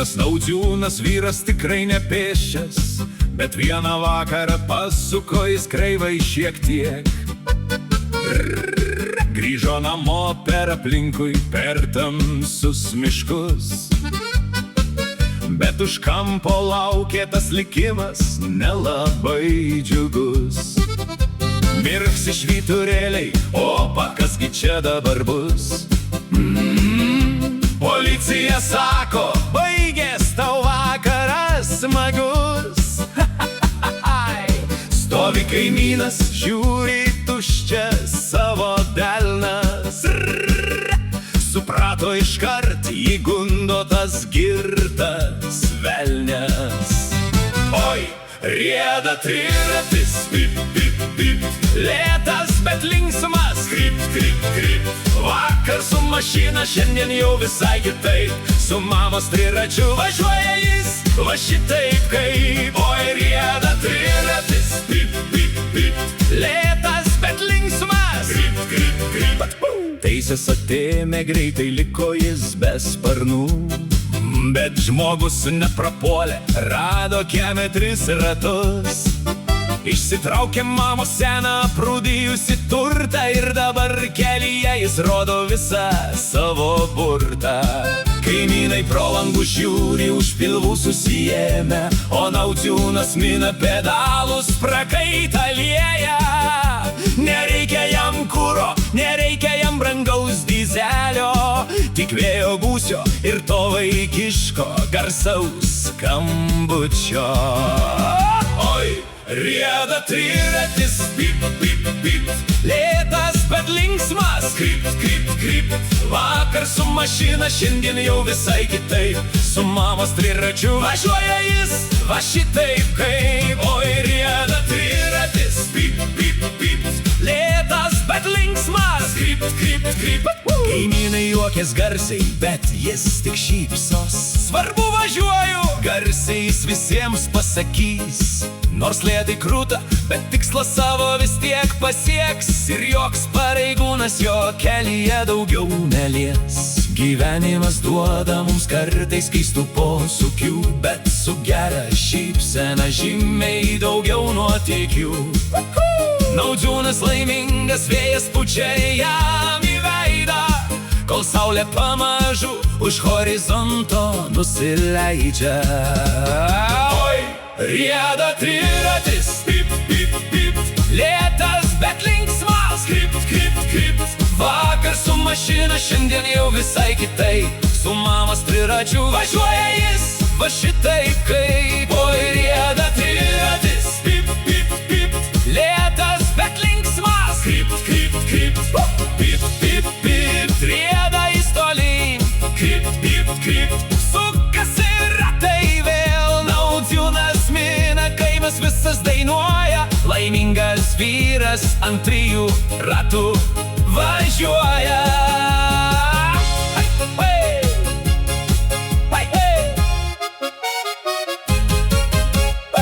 Kaimynas Naudžiūnas vyras tikrai nepėsčias, bet vieną vakarą pasuko jis kreivai šiek tiek. Grįžo namo per aplinkui, per tamsus miškus, bet už kampo laukė tas likimas nelabai džiugus. Mirksi švyturėliai, opa, kasgi čia dabar bus? Policija sako, baigės tau vakaras smagus. Stovi kaimynas, žiūri tuščia savo delnas. Suprato iškart, jį gundo tas girtas velnias. Oi, rieda triratis, pip, pip, pip, lėtas, bet linksmas, krip, krip, krip. Vakar su mašina, šiandien jau visai kitaip. Su mamos triračiu važiuoja jis, va šitaip kaip. Oi, rieda triratis, pip, pip, pip, lėtas, bet linksmas, krip, krip, krip. Teisės atėmė, greitai liko jis be sparnų, bet žmogus neprapuolė, rado kieme 3 ratus. Išsitraukė mamos seną aprūdijusi turtą ir dabar kelyje jis rodo visą savo burtą. Kaimynai pro langus žiūri, už pilvų susiėmę, o Naudžiūnas mina pedalus, prakaitą lieja. Nereikia jam kuro, nereikia jam brangaus dyzelio, tik vėjo gūsio ir to vaikiško garsaus skambučio. Oi, rieda triratis, pip, pip, pip, lėtas, bet linksmas, krip, krip, krip. Vakar su mašina, šiandien jau visai kitaip. Su mamos triračiu važiuoja jis, va šitaip kaip. Oi, rieda triratis, pip, pip, pip, lėtas, bet linksmas, krip, krip, krip. Kaimynai juokės garsiai, bet jis tik šypsos. Svarbu važiuoju, garsiai jis visiems pasakys. Nors lėtai krūta, bet tikslą savo vis tiek pasieks. Ir joks pareigūnas jo kelyje daugiau nelies. Gyvenimas duoda mums kartais keistų posūkių, bet su gera šypsena žymiai daugiau nuotykių. Naudžiūnas laimingas, vėjas pučia jam į veidą, kol saulė pamažu už horizonto nusileidžia. Oi, rieda triratis, pip, pip, pip, lėtas, bet linksmas, krip, krip, krip. Vakar su mašina, šiandien jau visai kitaip. Su mamos triračiu važiuoja jis, va šitaip kaip. Oi, rieda triratis, pip, pip, pip, lėtas, bet linksmas, krip, krip, krip. Pip, pip, pip, rieda jis tolyn, krip, pip, krip. Sukasi ratai vėl, Naudžiūnas mina, kaimas visas dainuoja. Laimingas vyras ant 3 ratų važiuoja.